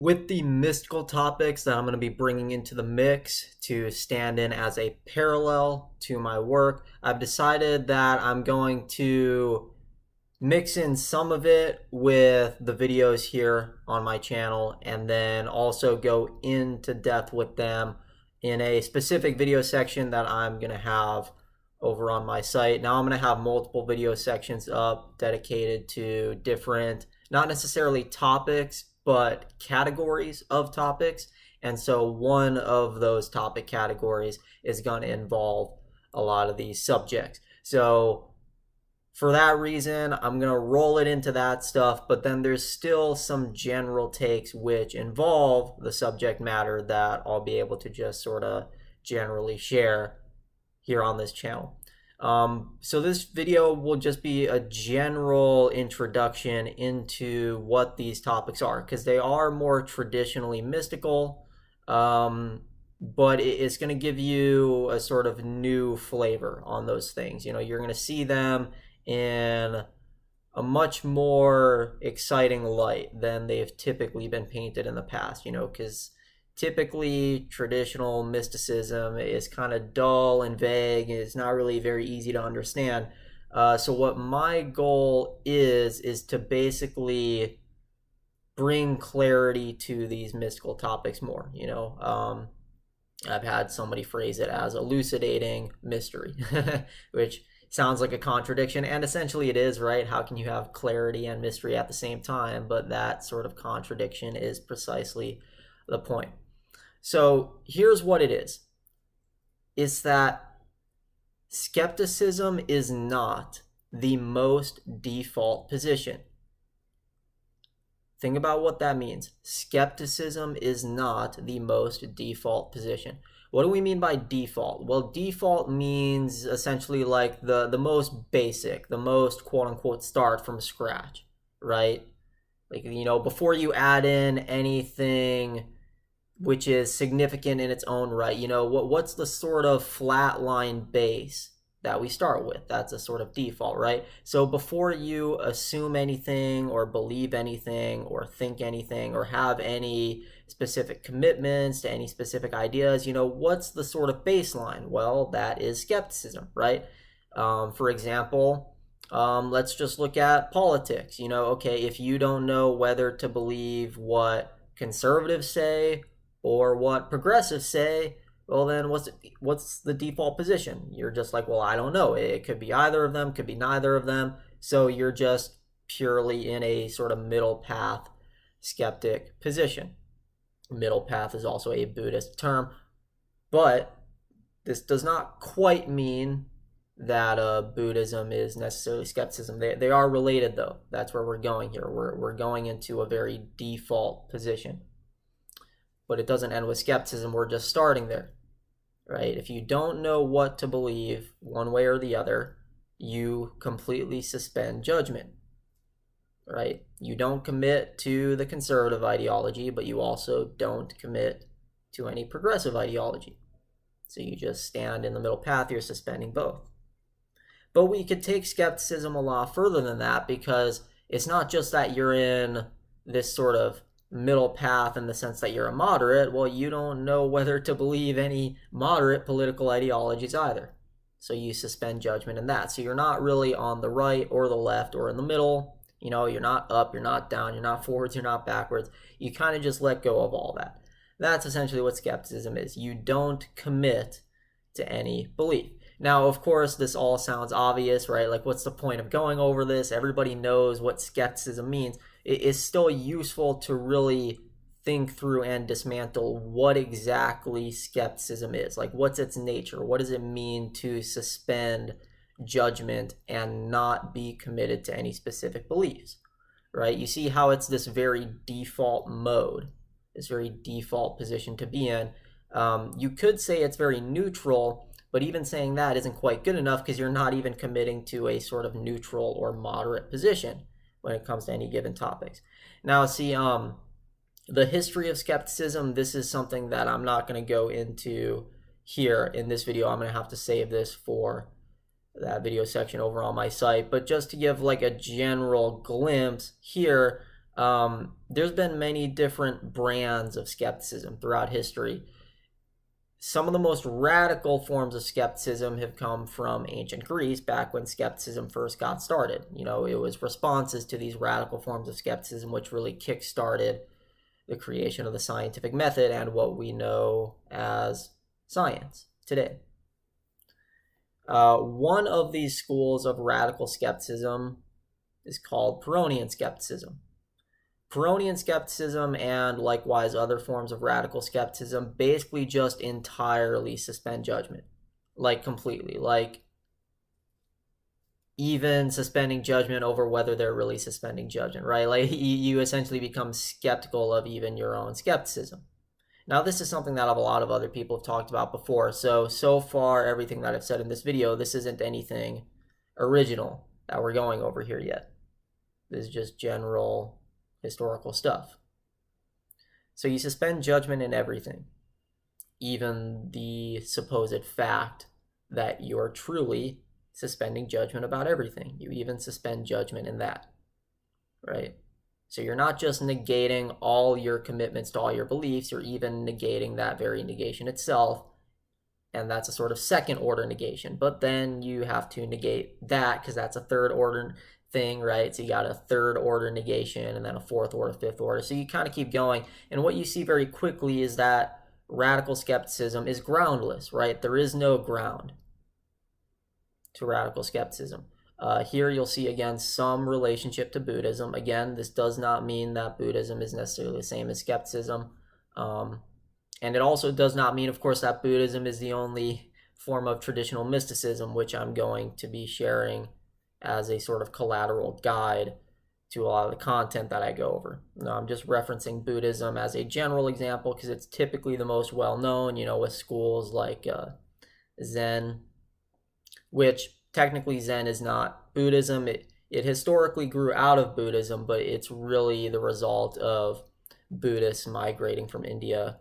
With the mystical topics that I'm going to be bringing into the mix to stand in as a parallel to my work, I've decided that I'm going to mix in some of it with the videos here on my channel and then also go into depth with them in a specific video section that I'm going to have over on my site. Now I'm going to have multiple video sections up dedicated to different, not necessarily topics, but categories of topics. And so one of those topic categories is going to involve a lot of these subjects. So for that reason, I'm going to roll it into that stuff, but then there's still some general takes which involve the subject matter that I'll be able to just sort of generally share here on this channel. So this video will just be a general introduction into what these topics are, because they are more traditionally mystical, but it's going to give you a sort of new flavor on those things. You know, you're going to see them in a much more exciting light than they've typically been painted in the past, you know, because typically traditional mysticism is kind of dull and vague and it's not really very easy to understand. So what my goal is to basically bring clarity to these mystical topics more, you know. I've had somebody phrase it as elucidating mystery, which sounds like a contradiction, and essentially it is, right? How can you have clarity and mystery at the same time? But that sort of contradiction is precisely the point. So here's what it is. It's that skepticism is not the most default position. Think about what that means. Skepticism is not the most default position. What do we mean by default? Well, default means essentially like the most basic, the most quote unquote start from scratch, right? Like, you know, before you add in anything which is significant in its own right, you know, what's the sort of flatline base that we start with? That's a sort of default, right? So before you assume anything or believe anything or think anything or have any specific commitments to any specific ideas, you know, what's the sort of baseline? Well, that is skepticism, right? For example, let's just look at politics. You know, okay, if you don't know whether to believe what conservatives say or what progressives say, well, then what's the default position? You're just like, well, I don't know. It could be either of them, could be neither of them. So you're just purely in a sort of middle path skeptic position. Middle path is also a Buddhist term, but this does not quite mean that Buddhism is necessarily skepticism. They are related, though. That's where we're going here. We're going into a very default position. But it doesn't end with skepticism. We're just starting there, right? If you don't know what to believe one way or the other, you completely suspend judgment, right? You don't commit to the conservative ideology, but you also don't commit to any progressive ideology. So you just stand in the middle path. You're suspending both. But we could take skepticism a lot further than that, because it's not just that you're in this sort of middle path in the sense that you're a moderate. Well, you don't know whether to believe any moderate political ideologies either. So you suspend judgment in that. So you're not really on the right or the left or in the middle. You know, you're not up, you're not down, you're not forwards, you're not backwards. You kind of just let go of all that. That's essentially what skepticism is. You don't commit to any belief. Now, of course, this all sounds obvious, right? Like, what's the point of going over this? Everybody knows what skepticism means. It is still useful to really think through and dismantle what exactly skepticism is. Like, what's its nature? What does it mean to suspend judgment and not be committed to any specific beliefs, right? You see how it's this very default mode, this very default position to be in. You could say it's very neutral, but even saying that isn't quite good enough, because you're not even committing to a sort of neutral or moderate position when it comes to any given topics. Now, see, the history of skepticism, this is something that I'm not going to go into here in this video. I'm going to have to save this for that video section over on my site. But just to give like a general glimpse here, There's been many different brands of skepticism throughout history. Some of the most radical forms of skepticism have come from ancient Greece, back when skepticism first got started. You know, it was responses to these radical forms of skepticism which really kick-started the creation of the scientific method and what we know as science today. One of these schools of radical skepticism is called Pyrrhonian skepticism. Pyrrhonian skepticism and likewise other forms of radical skepticism basically just entirely suspend judgment. Like completely. Like even suspending judgment over whether they're really suspending judgment, right? Like you essentially become skeptical of even your own skepticism. Now, this is something that a lot of other people have talked about before. So far, everything that I've said in this video, this isn't anything original that we're going over here yet. This is just general historical stuff. So you suspend judgment in everything, even the supposed fact that you're truly suspending judgment about everything. You even suspend judgment in that, right? So you're not just negating all your commitments to all your beliefs, you're even negating that very negation itself. And that's a sort of second order negation. But then you have to negate that because that's a third order thing, right? So you got a third order negation and then a fourth order, fifth order. So you kind of keep going. And what you see very quickly is that radical skepticism is groundless, right? There is no ground to radical skepticism. Here you'll see again some relationship to Buddhism. Again, this does not mean that Buddhism is necessarily the same as skepticism. And it also does not mean, of course, that Buddhism is the only form of traditional mysticism, which I'm going to be sharing as a sort of collateral guide to a lot of the content that I go over. Now, I'm just referencing Buddhism as a general example because it's typically the most well-known, you know, with schools like Zen, which technically Zen is not Buddhism. It historically grew out of Buddhism, but it's really the result of Buddhists migrating from India,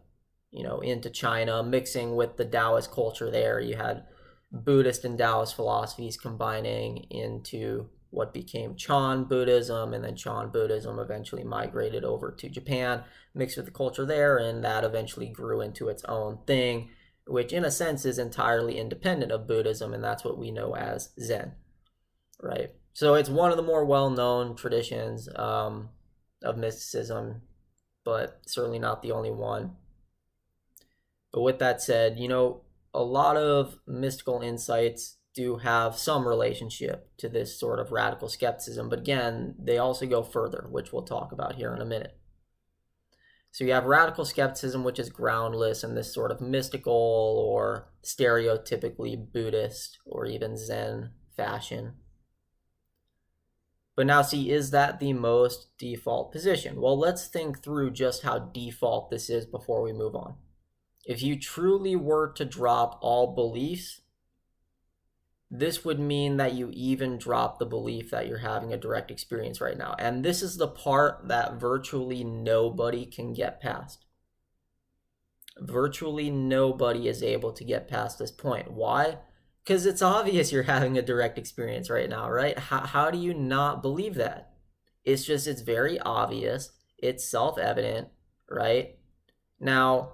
you know, into China, mixing with the Taoist culture there. You had Buddhist and Taoist philosophies combining into what became Chan Buddhism, and then Chan Buddhism eventually migrated over to Japan, mixed with the culture there, and that eventually grew into its own thing, which in a sense is entirely independent of Buddhism, and that's what we know as Zen, right? So it's one of the more well-known traditions of mysticism, but certainly not the only one. But with that said, you know, a lot of mystical insights do have some relationship to this sort of radical skepticism, but again, they also go further, which we'll talk about here in a minute. So you have radical skepticism, which is groundless in this sort of mystical or stereotypically Buddhist or even Zen fashion. But now see, is that the most default position? Well, let's think through just how default this is before we move on. If you truly were to drop all beliefs, this would mean that you even drop the belief that you're having a direct experience right now. And this is the part that virtually nobody can get past. Virtually nobody is able to get past this point. Why? Because it's obvious you're having a direct experience right now, right? How do you not believe that? It's very obvious. It's self-evident, right? Now,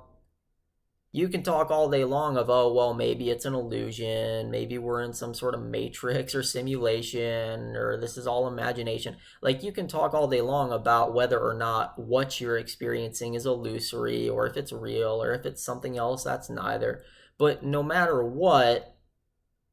you can talk all day long of, oh, well, maybe it's an illusion, maybe we're in some sort of matrix or simulation, or this is all imagination. Like, you can talk all day long about whether or not what you're experiencing is illusory, or if it's real, or if it's something else that's neither. But no matter what,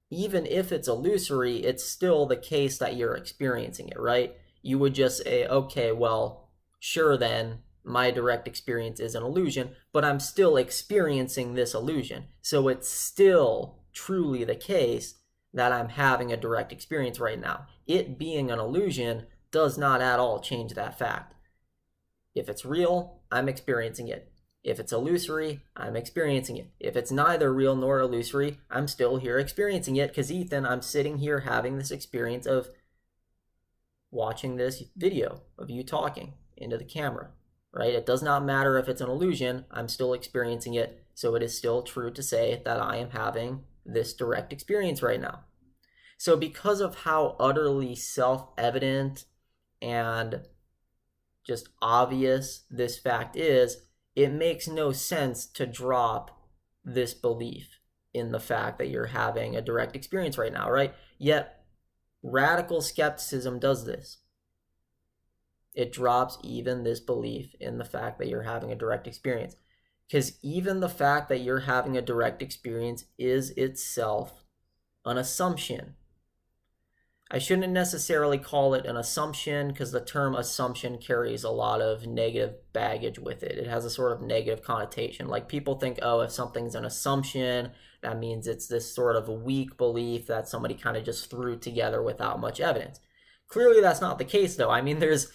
even if it's illusory, it's still the case that you're experiencing it, right? You would just say, okay, well, sure then, my direct experience is an illusion, but I'm still experiencing this illusion. So it's still truly the case that I'm having a direct experience right now. It being an illusion does not at all change that fact. If it's real, I'm experiencing it. If it's illusory, I'm experiencing it. If it's neither real nor illusory, I'm still here experiencing it because, Ethan, I'm sitting here having this experience of watching this video of you talking into the camera. Right? It does not matter if it's an illusion, I'm still experiencing it, so it is still true to say that I am having this direct experience right now. So because of how utterly self-evident and just obvious this fact is, it makes no sense to drop this belief in the fact that you're having a direct experience right now, right? Yet radical skepticism does this. It drops even this belief in the fact that you're having a direct experience. Because even the fact that you're having a direct experience is itself an assumption. I shouldn't necessarily call it an assumption, because the term assumption carries a lot of negative baggage with it. It has a sort of negative connotation. Like, people think, oh, if something's an assumption, that means it's this sort of weak belief that somebody kind of just threw together without much evidence. Clearly, that's not the case, though. I mean, there's,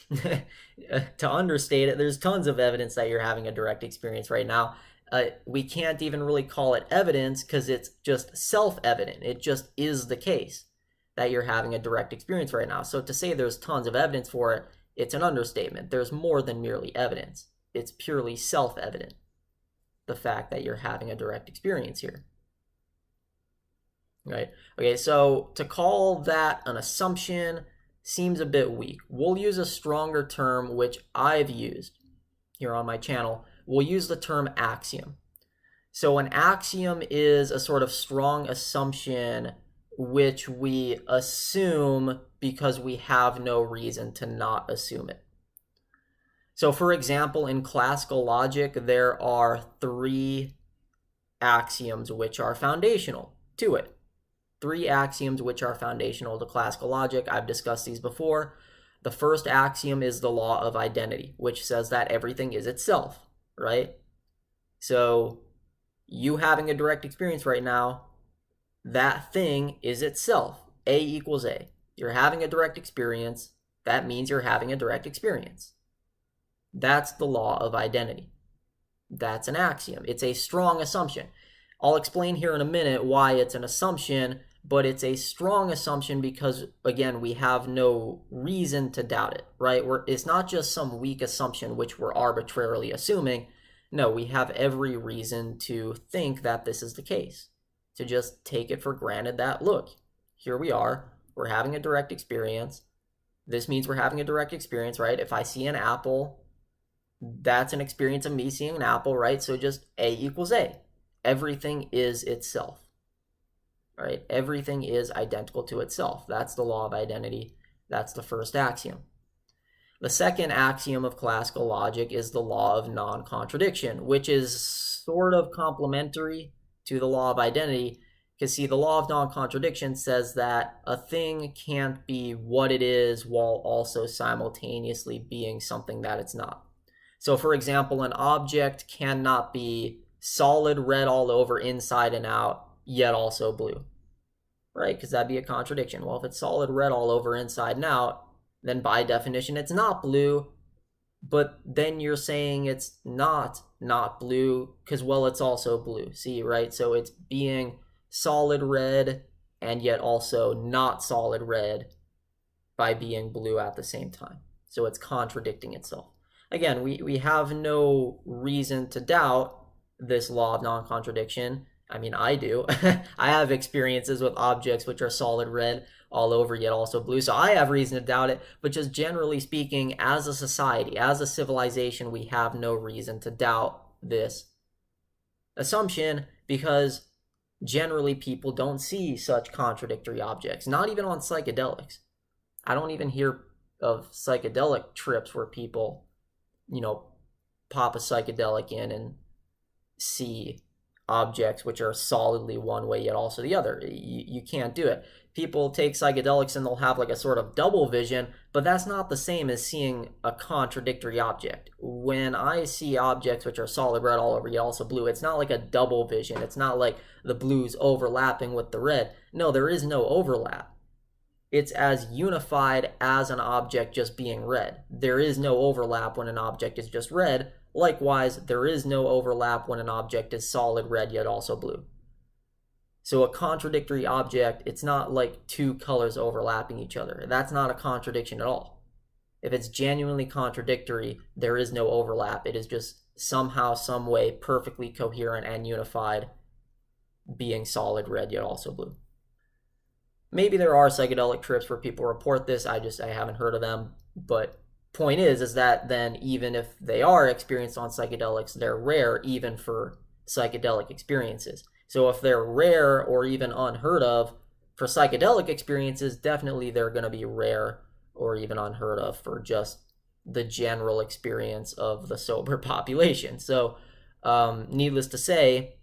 to understate it, there's tons of evidence that you're having a direct experience right now. We can't even really call it evidence, because it's just self-evident. It just is the case that you're having a direct experience right now. So to say there's tons of evidence for it, it's an understatement. There's more than merely evidence. It's purely self-evident, the fact that you're having a direct experience here. Right? Okay, so to call that an assumption seems a bit weak. We'll use a stronger term, which I've used here on my channel. We'll use the term axiom. So an axiom is a sort of strong assumption which we assume because we have no reason to not assume it. So for example, in classical logic, there are 3 axioms which are foundational to it. 3 axioms which are foundational to classical logic. I've discussed these before. The first axiom is the law of identity, which says that everything is itself, right? So you having a direct experience right now, that thing is itself. A equals A. You're having a direct experience. That means you're having a direct experience. That's the law of identity. That's an axiom. It's a strong assumption. I'll explain here in a minute why it's an assumption, but it's a strong assumption because, again, we have no reason to doubt it, right? It's not just some weak assumption which we're arbitrarily assuming. No, we have every reason to think that this is the case. To just take it for granted that, look, here we are, we're having a direct experience. This means we're having a direct experience, right? If I see an apple, that's an experience of me seeing an apple, right? So just A equals A. Everything is itself, right? Everything is identical to itself. That's the law of identity. That's the first axiom. The second axiom of classical logic is the law of non-contradiction, which is sort of complementary to the law of identity, because see, the law of non-contradiction says that a thing can't be what it is while also simultaneously being something that it's not. So for example, an object cannot be solid red all over inside and out, yet also blue, right? Because that'd be a contradiction. Well, if it's solid red all over inside and out, then by definition it's not blue, but then you're saying it's not blue because, well, it's also blue. See, right? So it's being solid red and yet also not solid red by being blue at the same time. So it's contradicting itself. Again, we have no reason to doubt this law of non-contradiction. I mean, I do. I have experiences with objects which are solid red all over yet also blue, so I have reason to doubt it. But just generally speaking, as a society, as a civilization, we have no reason to doubt this assumption because generally people don't see such contradictory objects, not even on psychedelics. I don't even hear of psychedelic trips where people, pop a psychedelic in and see objects which are solidly one way yet also the other. You can't do it. People take psychedelics and they'll have like a sort of double vision, but that's not the same as seeing a contradictory object. When I see objects which are solid red all over yet also blue, it's not like a double vision. It's not like the blues overlapping with the red. No, there is no overlap. It's as unified as an object just being red. There is no overlap when an object is just red. Likewise, there is no overlap when an object is solid red yet also blue. So a contradictory object, it's not like 2 colors overlapping each other. That's not a contradiction at all. If it's genuinely contradictory, there is no overlap. It is just somehow, some way, perfectly coherent and unified, being solid red yet also blue. Maybe there are psychedelic trips where people report this. I haven't heard of them, but point is that then even if they are experienced on psychedelics, they're rare even for psychedelic experiences. So if they're rare or even unheard of for psychedelic experiences, definitely they're going to be rare or even unheard of for just the general experience of the sober population. So needless to say,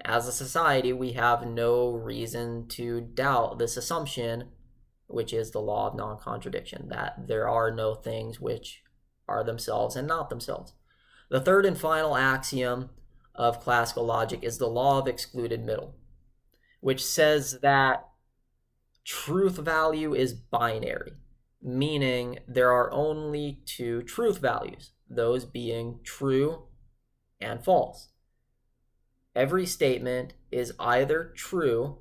as a society, we have no reason to doubt this assumption, which is the law of non-contradiction, that there are no things which are themselves and not themselves. The third and final axiom of classical logic is the law of excluded middle, which says that truth value is binary, meaning there are only two truth values, those being true and false. Every statement is either true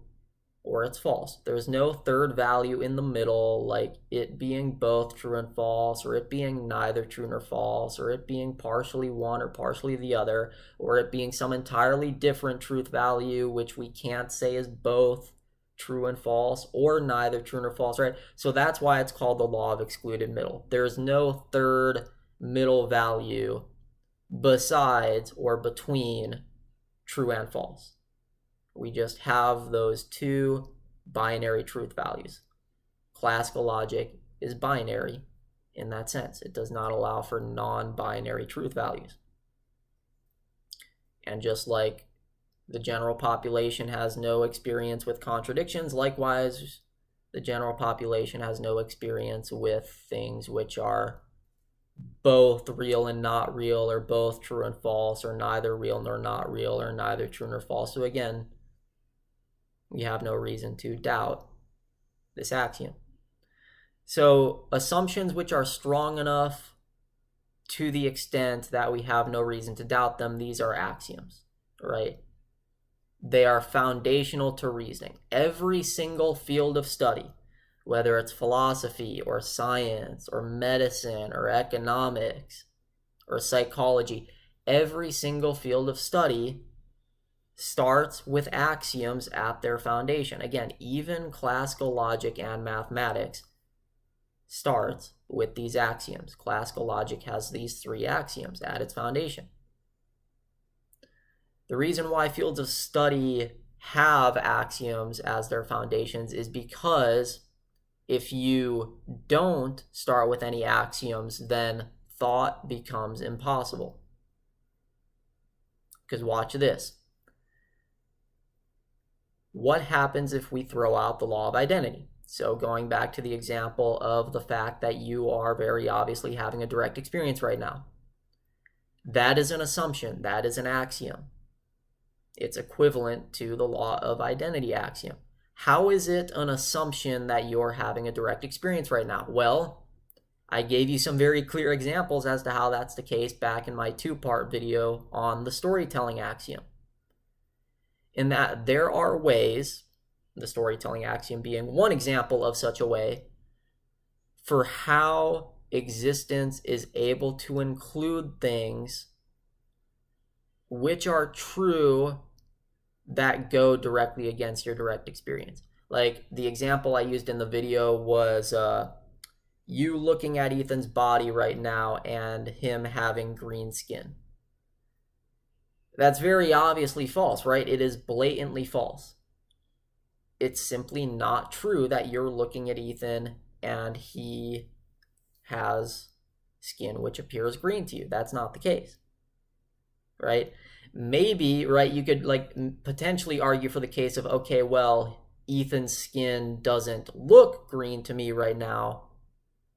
or it's false. There's no third value in the middle, like it being both true and false, or it being neither true nor false, or it being partially one or partially the other, or it being some entirely different truth value, which we can't say is both true and false, or neither true nor false, right? So that's why it's called the law of excluded middle. There's no third middle value besides or between true and false. We just have those two binary truth values. Classical logic is binary in that sense. It does not allow for non-binary truth values. And just like the general population has no experience with contradictions, likewise, the general population has no experience with things which are both real and not real, or both true and false, or neither real nor not real, or neither true nor false. So again, we have no reason to doubt this axiom. So assumptions which are strong enough to the extent that we have no reason to doubt them, these are axioms, right? They are foundational to reasoning. Every single field of study, whether it's philosophy or science or medicine or economics or psychology, every single field of study starts with axioms at their foundation. Again, even classical logic and mathematics starts with these axioms. Classical logic has these three axioms at its foundation. The reason why fields of study have axioms as their foundations is because if you don't start with any axioms, then thought becomes impossible. Because watch this. What happens if we throw out the law of identity? So going back to the example of the fact that you are very obviously having a direct experience right now. That is an assumption. That is an axiom. It's equivalent to the law of identity axiom. How is it an assumption that you're having a direct experience right now? Well, I gave you some very clear examples as to how that's the case back in my two-part video on the storytelling axiom. In that there are ways, the storytelling axiom being one example of such a way, for how existence is able to include things which are true that go directly against your direct experience. Like the example I used in the video was you looking at Ethan's body right now and him having green skin. That's very obviously false, right? It is blatantly false. It's simply not true that you're looking at Ethan and he has skin which appears green to you. That's not the case, right? Maybe, right, you could like potentially argue for the case of, okay, well, Ethan's skin doesn't look green to me right now,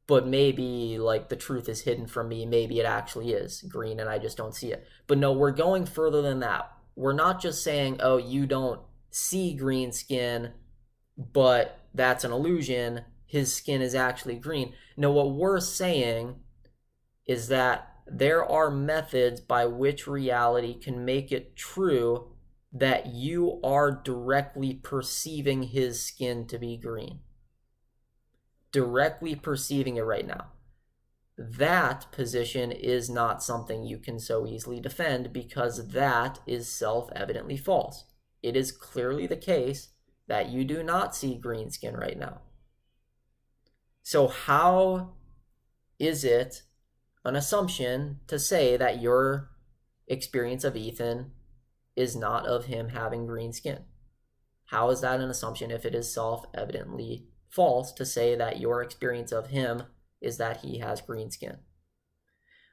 but maybe like the truth is hidden from me. Maybe it actually is green and I just don't see it. But no, we're going further than that. We're not just saying, oh, you don't see green skin, but that's an illusion. His skin is actually green. No, what we're saying is that there are methods by which reality can make it true that you are directly perceiving his skin to be green. Directly perceiving it right now. That position is not something you can so easily defend because that is self-evidently false. It is clearly the case that you do not see green skin right now. So how is it an assumption to say that your experience of Ethan is not of him having green skin? How is that an assumption if it is self-evidently false to say that your experience of him is that he has green skin?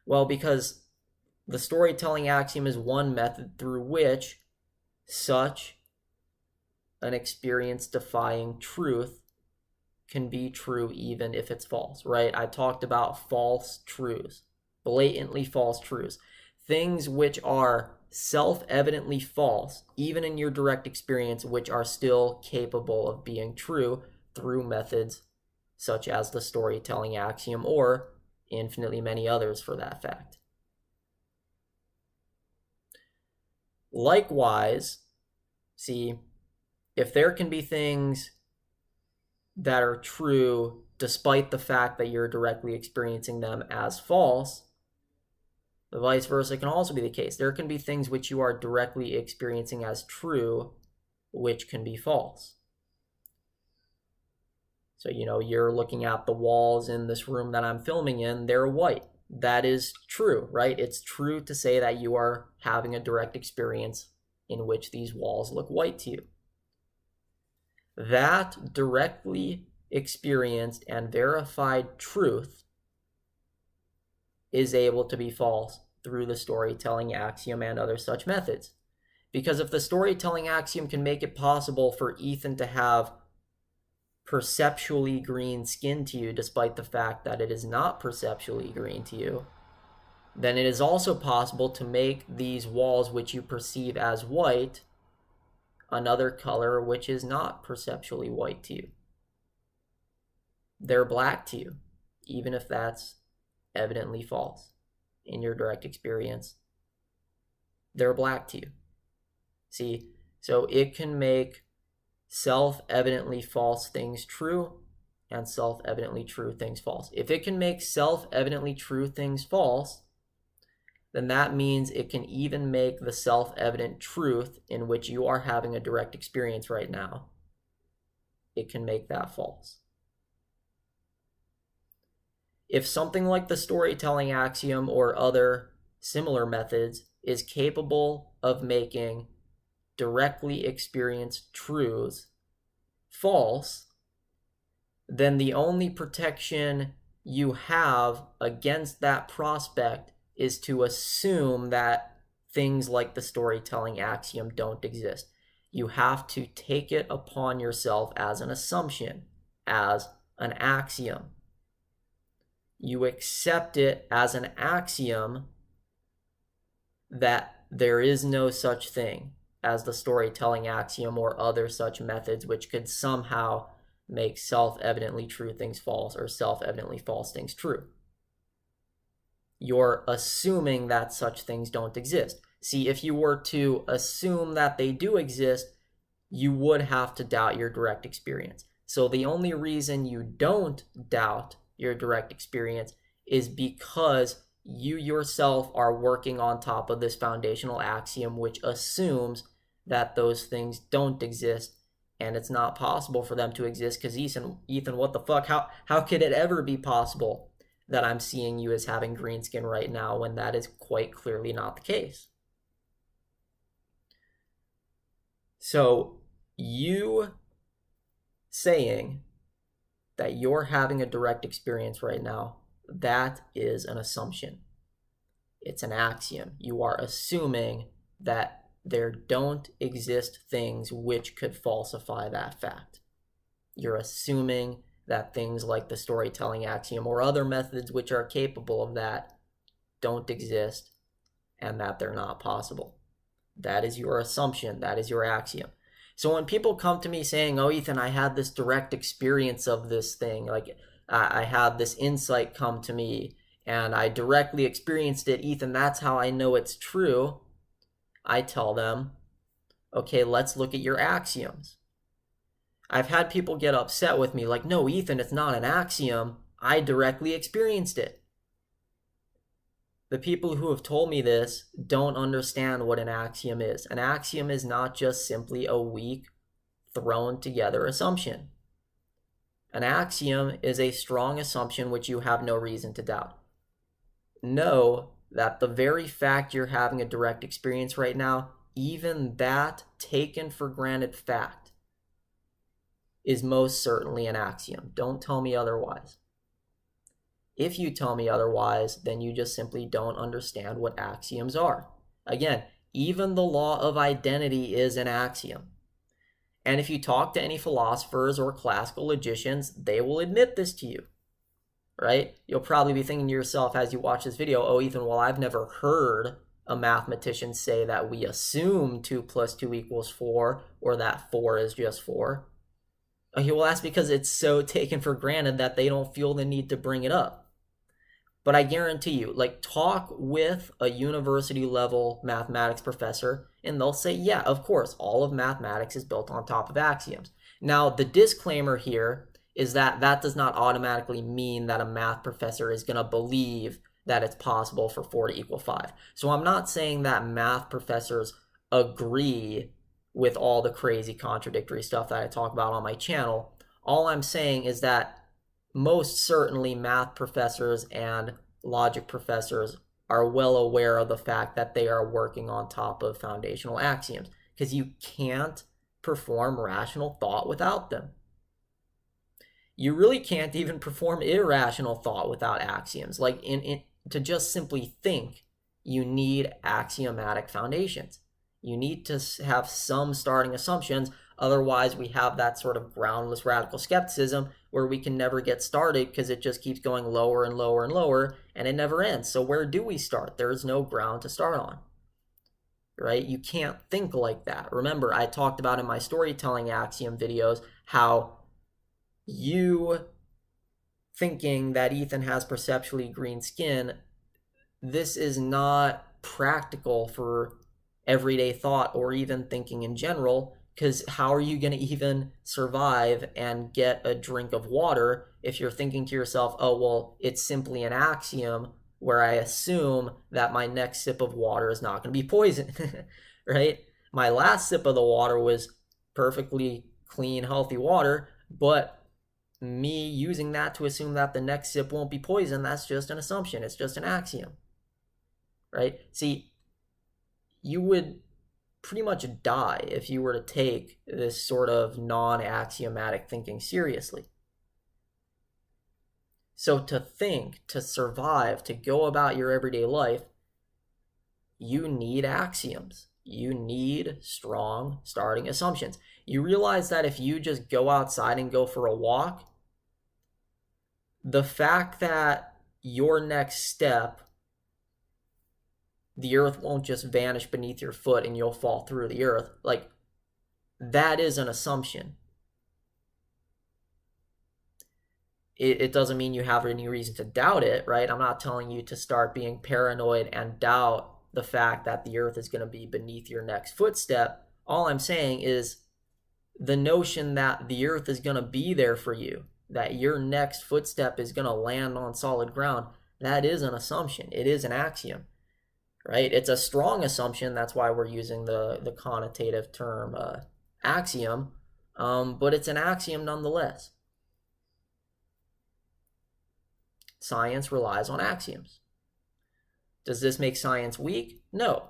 Well, because the storytelling axiom is one method through which such an experience-defying truth can be true even if it's false, right? I talked about false truths, blatantly false truths, things which are self-evidently false, even in your direct experience, which are still capable of being true through methods such as the storytelling axiom or infinitely many others for that fact. Likewise, see, if there can be things that are true despite the fact that you're directly experiencing them as false, the vice versa can also be the case. There can be things which you are directly experiencing as true, which can be false. So, you're looking at the walls in this room that I'm filming in, they're white. That is true, right? It's true to say that you are having a direct experience in which these walls look white to you. That directly experienced and verified truth is able to be false through the storytelling axiom and other such methods. Because if the storytelling axiom can make it possible for Ethan to have perceptually green skin to you despite the fact that it is not perceptually green to you, then it is also possible to make these walls which you perceive as white another color which is not perceptually white to you. They're black to you, even if that's evidently false in your direct experience. They're black to you. See, so it can make self-evidently false things true and self-evidently true things false. If it can make self-evidently true things false, then that means it can even make the self-evident truth in which you are having a direct experience right now, it can make that false. If something like the storytelling axiom or other similar methods is capable of making directly experienced truths false, then the only protection you have against that prospect is to assume that things like the storytelling axiom don't exist. You have to take it upon yourself as an assumption, as an axiom. You accept it as an axiom that there is no such thing as the storytelling axiom or other such methods which could somehow make self-evidently true things false or self-evidently false things true. You're assuming that such things don't exist. See, if you were to assume that they do exist, you would have to doubt your direct experience. So the only reason you don't doubt your direct experience is because you yourself are working on top of this foundational axiom which assumes that those things don't exist and it's not possible for them to exist because Ethan, what the fuck? How could it ever be possible that I'm seeing you as having green skin right now when that is quite clearly not the case? So you saying that you're having a direct experience right now, that is an assumption. It's an axiom. You are assuming that there don't exist things which could falsify that fact. You're assuming that things like the storytelling axiom or other methods which are capable of that don't exist and that they're not possible. That is your assumption. That is your axiom. So when people come to me saying, oh, Ethan, I had this direct experience of this thing, like I had this insight come to me and I directly experienced it, Ethan, that's how I know it's true. I tell them, okay, let's look at your axioms. I've had people get upset with me like, no, Ethan, it's not an axiom. I directly experienced it. The people who have told me this don't understand what an axiom is. An axiom is not just simply a weak, thrown together assumption. An axiom is a strong assumption which you have no reason to doubt. Know that the very fact you're having a direct experience right now, even that taken for granted fact, is most certainly an axiom. Don't tell me otherwise. If you tell me otherwise, then you just simply don't understand what axioms are. Again, even the law of identity is an axiom. And if you talk to any philosophers or classical logicians, they will admit this to you, right? You'll probably be thinking to yourself as you watch this video, oh, Ethan, well, I've never heard a mathematician say that we assume 2 + 2 = 4, or that 4 is just 4. Okay, well, that's because it's so taken for granted that they don't feel the need to bring it up. But I guarantee you, like, talk with a university level mathematics professor and they'll say, yeah, of course, all of mathematics is built on top of axioms. Now, the disclaimer here is that that does not automatically mean that a math professor is going to believe that it's possible for 4 to equal 5. So I'm not saying that math professors agree with all the crazy contradictory stuff that I talk about on my channel. All I'm saying is that most certainly math professors and logic professors are well aware of the fact that they are working on top of foundational axioms, because you can't perform rational thought without them. You really can't even perform irrational thought without axioms. Like, to just simply think, you need axiomatic foundations. You need to have some starting assumptions. Otherwise, we have that sort of groundless radical skepticism where we can never get started because it just keeps going lower and lower and lower, and it never ends. So where do we start? There's no ground to start on, right? You can't think like that. Remember, I talked about in my storytelling axiom videos how you thinking that Ethan has perceptually green skin, this is not practical for everyday thought or even thinking in general, because how are you going to even survive and get a drink of water if you're thinking to yourself, oh, well, it's simply an axiom where I assume that my next sip of water is not going to be poison, right? My last sip of the water was perfectly clean, healthy water, but me using that to assume that the next sip won't be poison, that's just an assumption. It's just an axiom, right? See, you would pretty much die if you were to take this sort of non-axiomatic thinking seriously. So to think, to survive, to go about your everyday life, you need axioms. You need strong starting assumptions. You realize that if you just go outside and go for a walk, the fact that your next step, the earth won't just vanish beneath your foot and you'll fall through the earth, like, that is an assumption. It doesn't mean you have any reason to doubt it, right? I'm not telling you to start being paranoid and doubt the fact that the earth is going to be beneath your next footstep. All I'm saying is the notion that the earth is going to be there for you, that your next footstep is going to land on solid ground, that is an assumption. It is an axiom, right? It's a strong assumption. That's why we're using the connotative term axiom, but it's an axiom nonetheless. Science relies on axioms. Does this make science weak? No.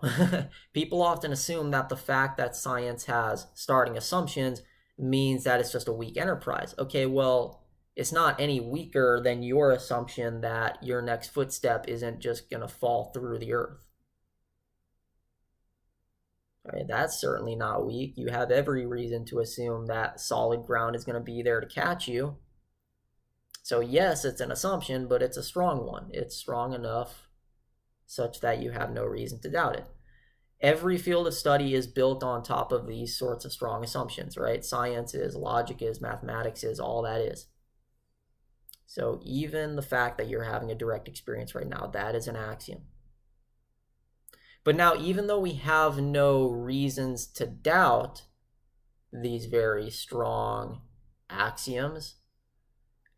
People often assume that the fact that science has starting assumptions means that it's just a weak enterprise. Okay, well, it's not any weaker than your assumption that your next footstep isn't just going to fall through the earth. All right, that's certainly not weak. You have every reason to assume that solid ground is going to be there to catch you. So yes, it's an assumption, but it's a strong one. It's strong enough such that you have no reason to doubt it. Every field of study is built on top of these sorts of strong assumptions, right? Science is, logic is, mathematics is, all that is. So even the fact that you're having a direct experience right now, that is an axiom. But now, even though we have no reasons to doubt these very strong axioms,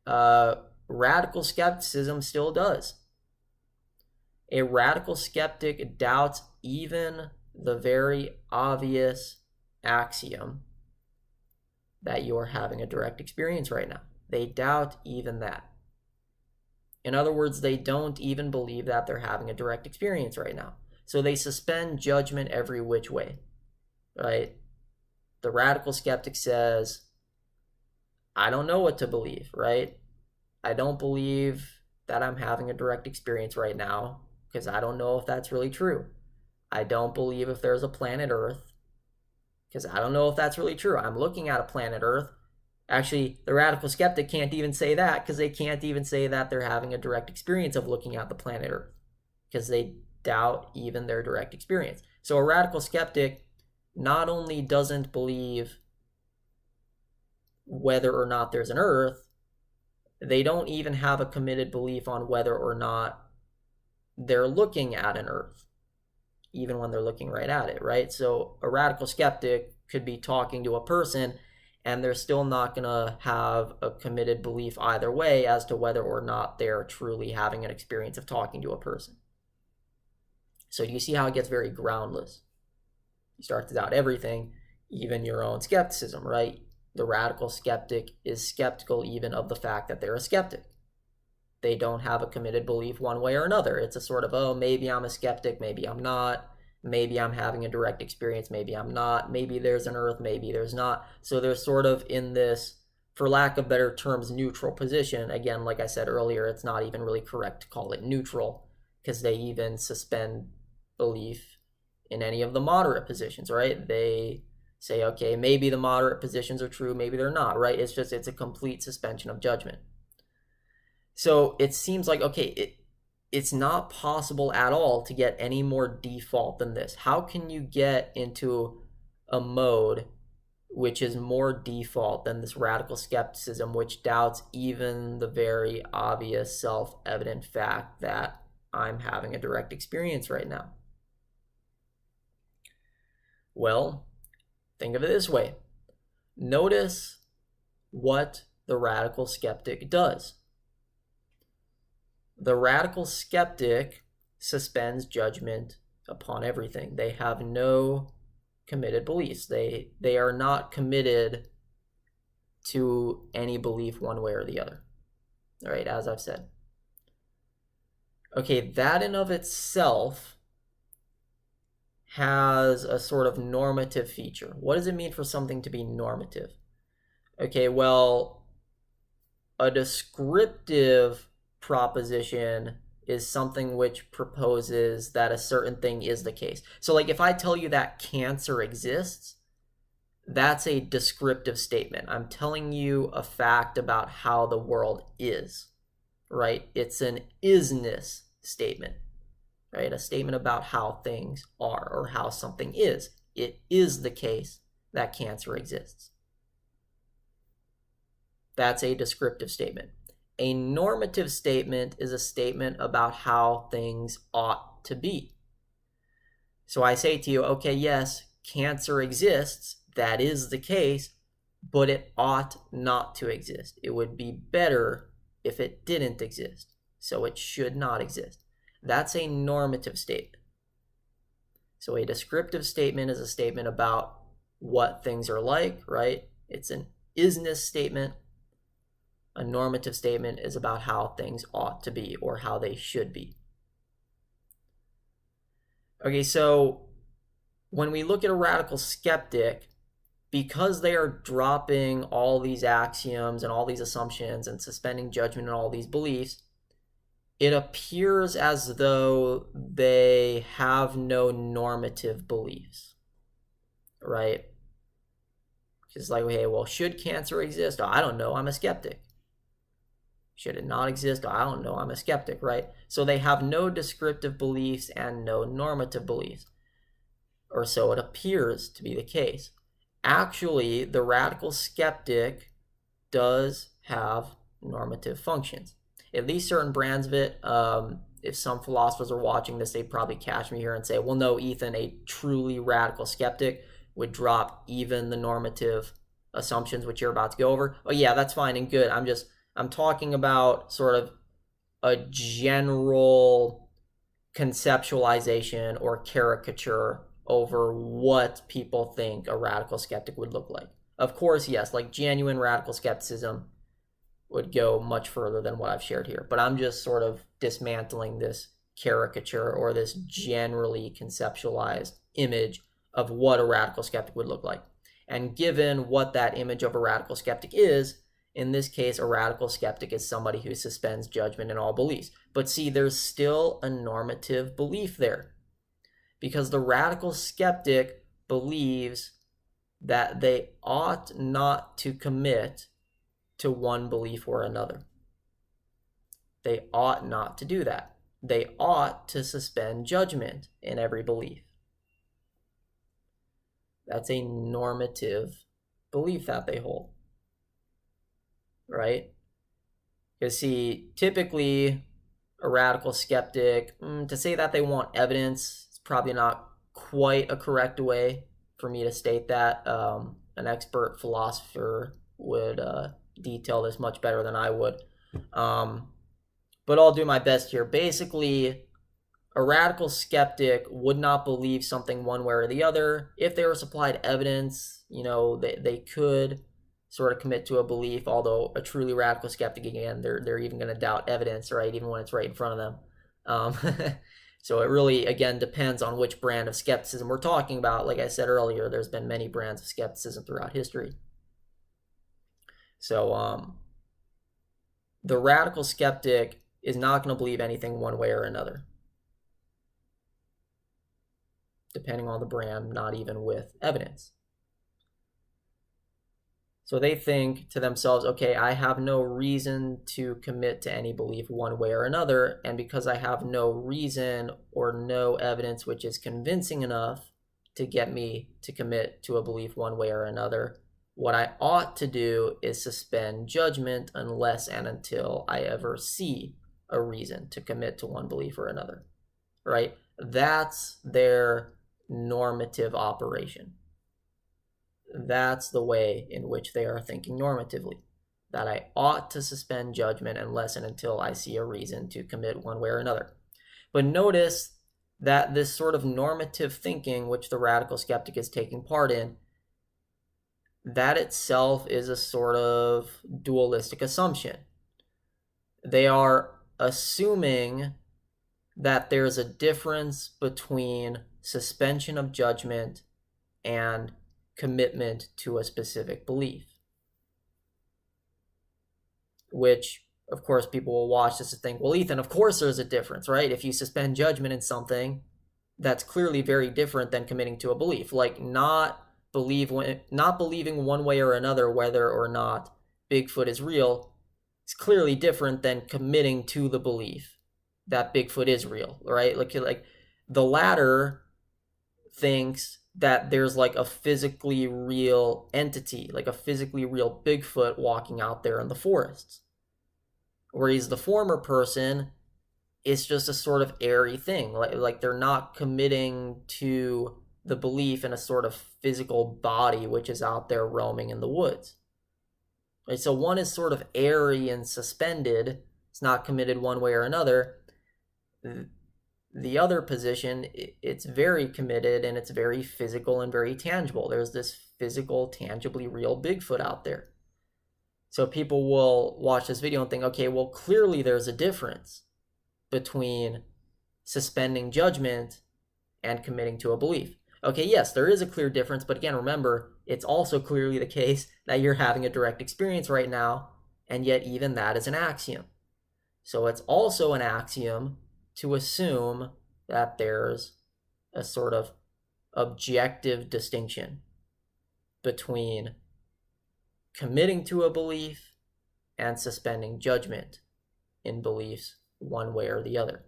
radical skepticism still does. A radical skeptic doubts even the very obvious axiom that you're having a direct experience right now. They doubt even that. In other words, they don't even believe that they're having a direct experience right now. So they suspend judgment every which way, right? The radical skeptic says, I don't know what to believe, right? I don't believe that I'm having a direct experience right now because I don't know if that's really true. I don't believe if there's a planet Earth because I don't know if that's really true. I'm looking at a planet Earth. Actually, the radical skeptic can't even say that because they can't even say that they're having a direct experience of looking at the planet Earth because they doubt even their direct experience. So a radical skeptic not only doesn't believe whether or not there's an Earth, they don't even have a committed belief on whether or not they're looking at an Earth, even when they're looking right at it, right? So a radical skeptic could be talking to a person and they're still not going to have a committed belief either way as to whether or not they're truly having an experience of talking to a person. So do you see how it gets very groundless? You start to doubt everything, even your own skepticism, right? The radical skeptic is skeptical even of the fact that they're a skeptic. They don't have a committed belief one way or another. It's a sort of, oh, maybe I'm a skeptic, maybe I'm not. Maybe I'm having a direct experience, maybe I'm not. Maybe there's an Earth, maybe there's not. So they're sort of in this, for lack of better terms, neutral position. Again, like I said earlier, it's not even really correct to call it neutral because they even suspend belief in any of the moderate positions, right? They say, okay, maybe the moderate positions are true, maybe they're not, right? It's a complete suspension of judgment. So it seems like, okay, it's not possible at all to get any more default than this. How can you get into a mode which is more default than this radical skepticism, which doubts even the very obvious self-evident fact that I'm having a direct experience right now? Well, think of it this way. Notice what the radical skeptic does. The radical skeptic suspends judgment upon everything. They have no committed beliefs. They are not committed to any belief one way or the other. All right, as I've said. Okay, that in of itself has a sort of normative feature. What does it mean for something to be normative? Okay, well, a descriptive proposition is something which proposes that a certain thing is the case. So like if I tell you that cancer exists, that's a descriptive statement. I'm telling you a fact about how the world is, right? It's an isness statement, right? A statement about how things are or how something is. It is the case that cancer exists. That's a descriptive statement. A normative statement is a statement about how things ought to be. So I say to you, okay, yes, cancer exists. That is the case, but it ought not to exist. It would be better if it didn't exist. So it should not exist. That's a normative statement. So a descriptive statement is a statement about what things are like, right? It's an isness statement. A normative statement is about how things ought to be or how they should be. Okay, so when we look at a radical skeptic, because they are dropping all these axioms and all these assumptions and suspending judgment and all these beliefs, it appears as though they have no normative beliefs, right? It's like, hey, well, should cancer exist? Oh, I don't know, I'm a skeptic. Should it not exist? I don't know. I'm a skeptic, right? So they have no descriptive beliefs and no normative beliefs. Or so it appears to be the case. Actually, the radical skeptic does have normative functions. At least certain brands of it. If some philosophers are watching this, they'd probably catch me here and say, well, no, Ethan, a truly radical skeptic would drop even the normative assumptions, which you're about to go over. Oh, yeah, that's fine and good. I'm talking about sort of a general conceptualization or caricature over what people think a radical skeptic would look like. Of course, yes, like genuine radical skepticism would go much further than what I've shared here. But I'm just sort of dismantling this caricature or this generally conceptualized image of what a radical skeptic would look like. And given what that image of a radical skeptic is, in this case, a radical skeptic is somebody who suspends judgment in all beliefs. But see, there's still a normative belief there, because the radical skeptic believes that they ought not to commit to one belief or another. They ought not to do that. They ought to suspend judgment in every belief. That's a normative belief that they hold, right? Because see, typically a radical skeptic, to say that they want evidence, it's probably not quite a correct way for me to state that. An expert philosopher would detail this much better than I would. But I'll do my best here. Basically, a radical skeptic would not believe something one way or the other. If they were supplied evidence, they could sort of commit to a belief, although a truly radical skeptic, again, they're even going to doubt evidence, right, even when it's right in front of them. So it really, again, depends on which brand of skepticism we're talking about. Like I said earlier, there's been many brands of skepticism throughout history. So the radical skeptic is not going to believe anything one way or another, depending on the brand, not even with evidence. So they think to themselves, okay, I have no reason to commit to any belief one way or another, and because I have no reason or no evidence which is convincing enough to get me to commit to a belief one way or another, what I ought to do is suspend judgment unless and until I ever see a reason to commit to one belief or another, right? That's their normative operation. That's the way in which they are thinking normatively, that I ought to suspend judgment unless and until I see a reason to commit one way or another. But notice that this sort of normative thinking, which the radical skeptic is taking part in, that itself is a sort of dualistic assumption. They are assuming that there's a difference between suspension of judgment and commitment to a specific belief, which, of course, people will watch this and think, well, Ethan, of course there's a difference, right? If you suspend judgment in something, that's clearly very different than committing to a belief. Like not believing one way or another whether or not Bigfoot is real is clearly different than committing to the belief that Bigfoot is real, right? Like the latter thinks that there's like a physically real entity, like a physically real Bigfoot walking out there in the forests. Whereas the former person is just a sort of airy thing, like they're not committing to the belief in a sort of physical body which is out there roaming in the woods. Right? So one is sort of airy and suspended, it's not committed one way or another. The other position, it's very committed and it's very physical and very tangible. There's this physical, tangibly real Bigfoot out there. So people will watch this video and think, okay, well, clearly there's a difference between suspending judgment and committing to a belief. Okay, yes, there is a clear difference, but again, remember, it's also clearly the case that you're having a direct experience right now, and yet even that is an axiom. So it's also an axiom to assume that there's a sort of objective distinction between committing to a belief and suspending judgment in beliefs one way or the other.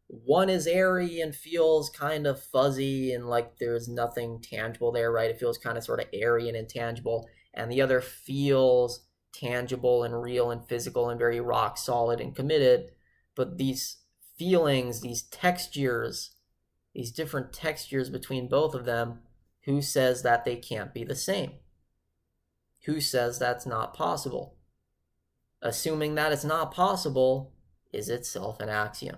One is airy and feels kind of fuzzy and like there's nothing tangible there, right? It feels kind of sort of airy and intangible. And the other feels tangible and real and physical and very rock solid and committed. But these feelings, these textures, these different textures between both of them, who says that they can't be the same? Who says that's not possible? Assuming that it's not possible is itself an axiom.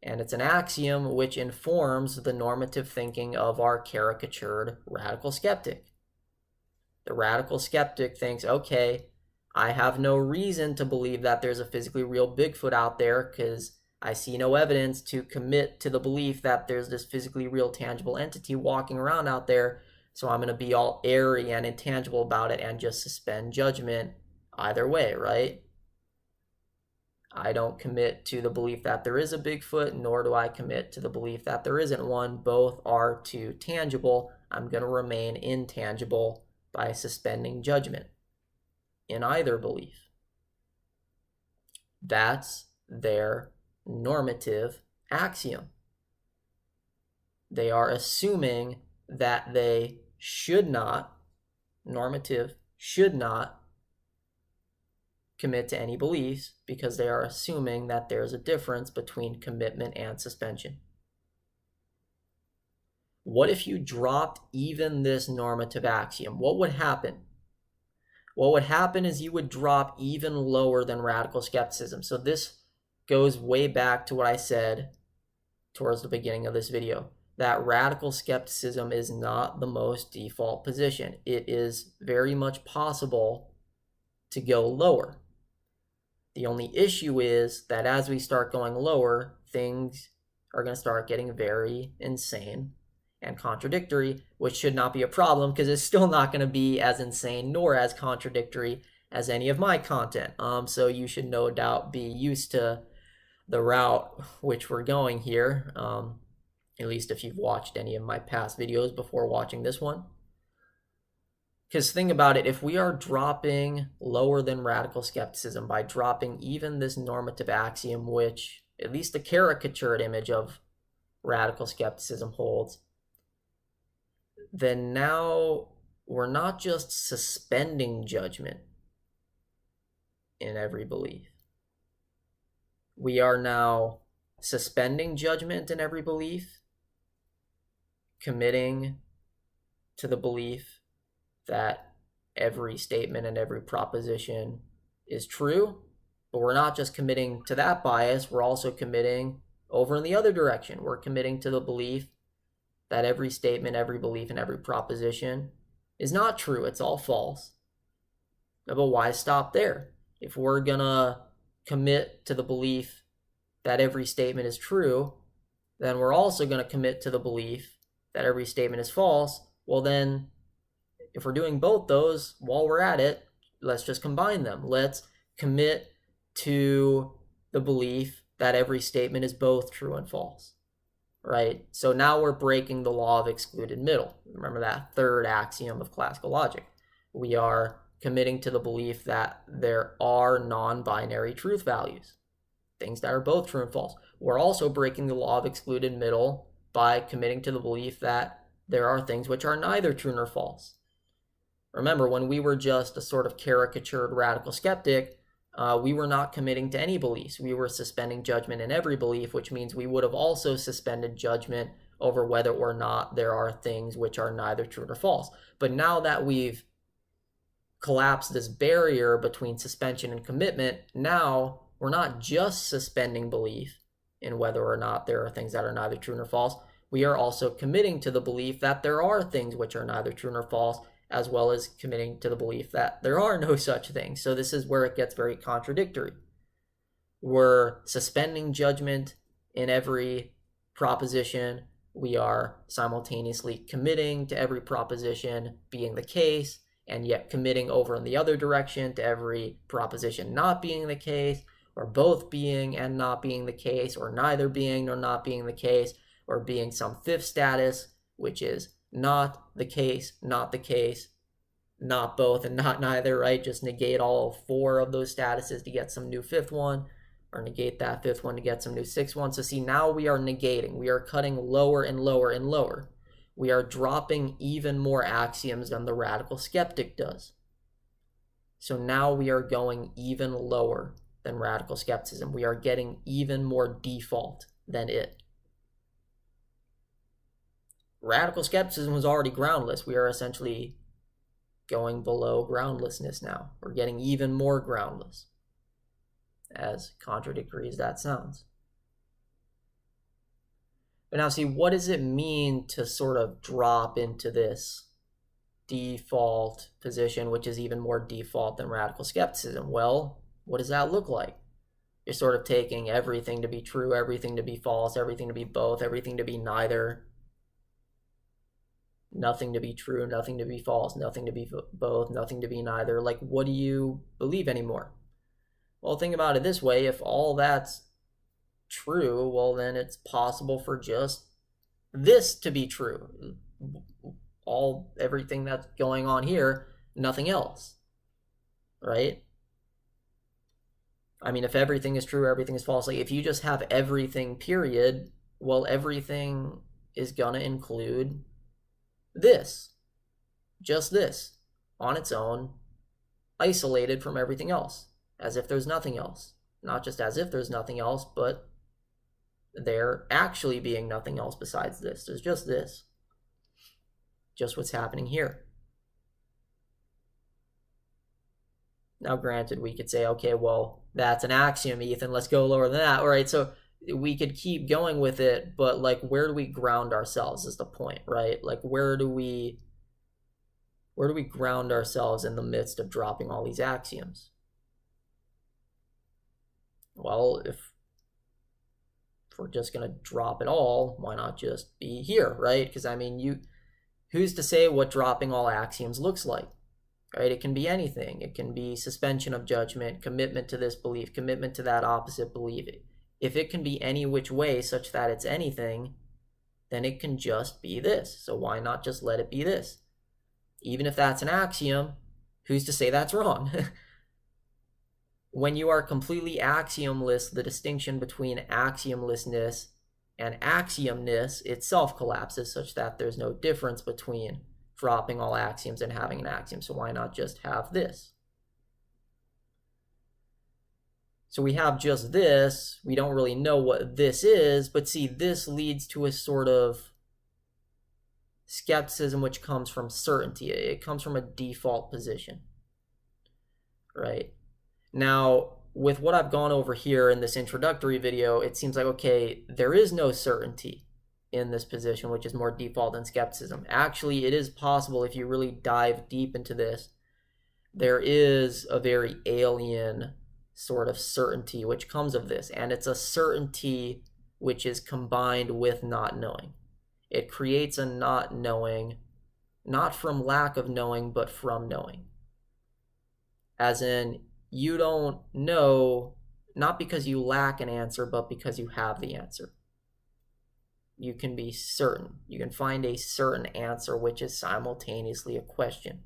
And it's an axiom which informs the normative thinking of our caricatured radical skeptic. The radical skeptic thinks, okay, I have no reason to believe that there's a physically real Bigfoot out there because I see no evidence to commit to the belief that there's this physically real tangible entity walking around out there. So I'm going to be all airy and intangible about it and just suspend judgment either way, right? I don't commit to the belief that there is a Bigfoot, nor do I commit to the belief that there isn't one. Both are too tangible. I'm going to remain intangible by suspending judgment in either belief. That's their normative axiom. They are assuming that they should not, normative, should not commit to any beliefs because they are assuming that there's a difference between commitment and suspension. What if you dropped even this normative axiom? What would happen? What would happen is you would drop even lower than radical skepticism. So this goes way back to what I said towards the beginning of this video, that radical skepticism is not the most default position. It is very much possible to go lower. The only issue is that as we start going lower, things are going to start getting very insane and contradictory, which should not be a problem because it's still not going to be as insane nor as contradictory as any of my content. So you should no doubt be used to the route which we're going here, at least if you've watched any of my past videos before watching this one. Because think about it, if we are dropping lower than radical skepticism by dropping even this normative axiom, which at least the caricatured image of radical skepticism holds, then now we're not just suspending judgment in every belief. We are now suspending judgment in every belief, committing to the belief that every statement and every proposition is true, but we're not just committing to that bias, we're also committing over in the other direction. We're committing to the belief that every statement, every belief, and every proposition is not true. It's all false. But why stop there? If we're gonna commit to the belief that every statement is true, then we're also gonna commit to the belief that every statement is false. Well then, if we're doing both those while we're at it, let's just combine them. Let's commit to the belief that every statement is both true and false, right? So now we're breaking the law of excluded middle. Remember that third axiom of classical logic. We are committing to the belief that there are non-binary truth values, things that are both true and false. We're also breaking the law of excluded middle by committing to the belief that there are things which are neither true nor false. Remember, when we were just a sort of caricatured radical skeptic, we were not committing to any beliefs. We were suspending judgment in every belief, which means we would have also suspended judgment over whether or not there are things which are neither true nor false. But now that we've collapsed this barrier between suspension and commitment, now we're not just suspending belief in whether or not there are things that are neither true nor false. We are also committing to the belief that there are things which are neither true nor false, as well as committing to the belief that there are no such things. So this is where it gets very contradictory. We're suspending judgment in every proposition. We are simultaneously committing to every proposition being the case, and yet committing over in the other direction to every proposition not being the case, or both being and not being the case, or neither being nor not being the case, or being some fifth status, which is not the case, not both, and not neither, right? Just negate all four of those statuses to get some new fifth one, or negate that fifth one to get some new sixth one. So see, now we are negating. We are cutting lower and lower and lower. We are dropping even more axioms than the radical skeptic does. So now we are going even lower than radical skepticism. We are getting even more default than it. Radical skepticism was already groundless. We are essentially going below groundlessness now. We're getting even more groundless, as contradictory as that sounds. But now see, what does it mean to sort of drop into this default position, which is even more default than radical skepticism. Well, what does that look like? You're sort of taking everything to be true, everything to be false, everything to be both, everything to be neither. Nothing to be true, nothing to be false, nothing to be both, nothing to be neither. Like, what do you believe anymore? Well, think about it this way. If all that's true, well, then it's possible for just this to be true. Everything that's going on here, nothing else, right? I mean, if everything is true, everything is false. Like, if you just have everything, period, well, everything is gonna include this, just this, on its own, isolated from everything else, as if there's nothing else. Not just as if there's nothing else, but there actually being nothing else besides this. There's just this. Just what's happening here. Now, granted, we could say, okay, well, that's an axiom, Ethan. Let's go lower than that. All right, so we could keep going with it, but like, where do we ground ourselves is the point, right? Like, where do we ground ourselves in the midst of dropping all these axioms? Well, if we're just going to drop it all, why not just be here, right? Because, I mean, who's to say what dropping all axioms looks like, right? It can be anything. It can be suspension of judgment, commitment to this belief, commitment to that opposite belief. If it can be any which way such that it's anything, then it can just be this. So why not just let it be this? Even if that's an axiom, who's to say that's wrong? When you are completely axiomless, the distinction between axiomlessness and axiomness itself collapses such that there's no difference between dropping all axioms and having an axiom. So why not just have this? So we have just this. We don't really know what this is, but see, this leads to a sort of skepticism which comes from certainty. It comes from a default position, right? Now, with what I've gone over here in this introductory video, it seems like, okay, there is no certainty in this position, which is more default than skepticism. Actually, it is possible, if you really dive deep into this, there is a very alien sort of certainty which comes of this, and it's a certainty which is combined with not knowing. It creates a not knowing, not from lack of knowing, but from knowing. As in, you don't know, not because you lack an answer, but because you have the answer. You can be certain. You can find a certain answer which is simultaneously a question.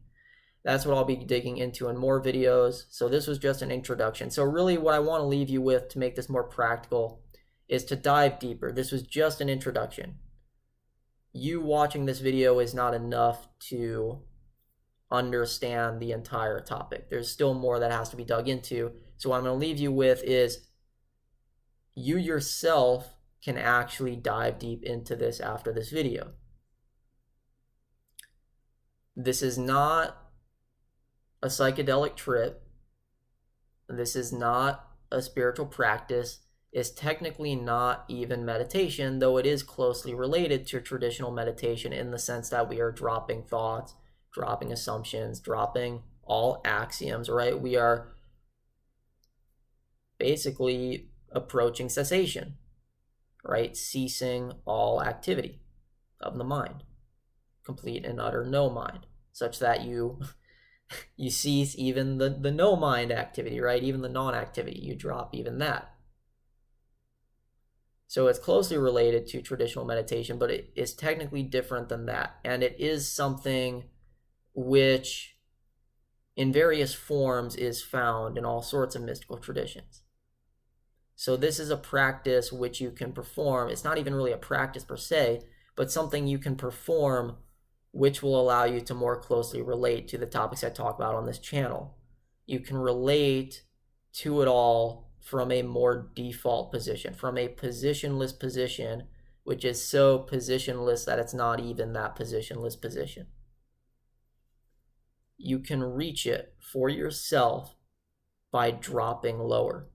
That's what I'll be digging into in more videos. So this was just an introduction. So really what I want to leave you with to make this more practical is to dive deeper. This was just an introduction. You watching this video is not enough to understand the entire topic. There's still more that has to be dug into. So what I'm going to leave you with is you yourself can actually dive deep into this after this video. This is not a psychedelic trip. This is not a spiritual practice. It's technically not even meditation, though it is closely related to traditional meditation in the sense that we are dropping thoughts, dropping assumptions, dropping all axioms, right? We are basically approaching cessation, right? Ceasing all activity of the mind, complete and utter no mind, such that you cease even the no mind activity, right? Even the non-activity, you drop even that. So it's closely related to traditional meditation, but it is technically different than that. And it is something which in various forms is found in all sorts of mystical traditions. So this is a practice which you can perform. It's not even really a practice per se, but something you can perform which will allow you to more closely relate to the topics I talk about on this channel. You can relate to it all from a more default position, from a positionless position, which is so positionless that it's not even that positionless position. You can reach it for yourself by dropping lower.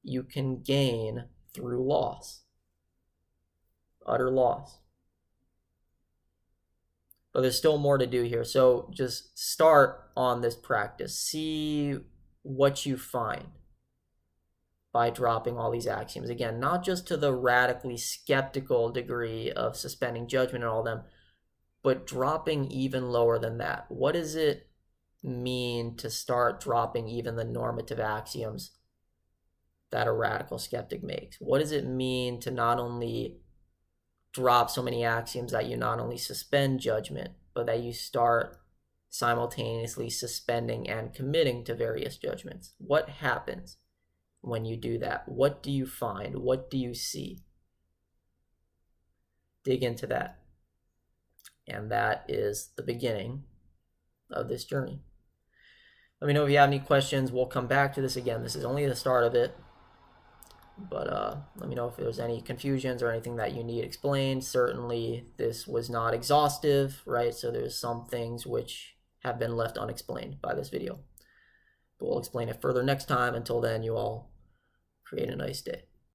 You can gain through loss, utter loss. but there's still more to do here. So just start on this practice. See what you find by dropping all these axioms. Again, not just to the radically skeptical degree of suspending judgment and all of them, but dropping even lower than that. What does it mean to start dropping even the normative axioms that a radical skeptic makes? What does it mean to not only drop so many axioms that you not only suspend judgment, but that you start simultaneously suspending and committing to various judgments? What happens when you do that? What do you find? What do you see? Dig into that. And that is the beginning of this journey. Let me know if you have any questions. We'll come back to this again. This is only the start of it. But let me know if there's any confusions or anything that you need explained. Certainly, this was not exhaustive, right? So there's some things which have been left unexplained by this video. But we'll explain it further next time. Until then, you all create a nice day.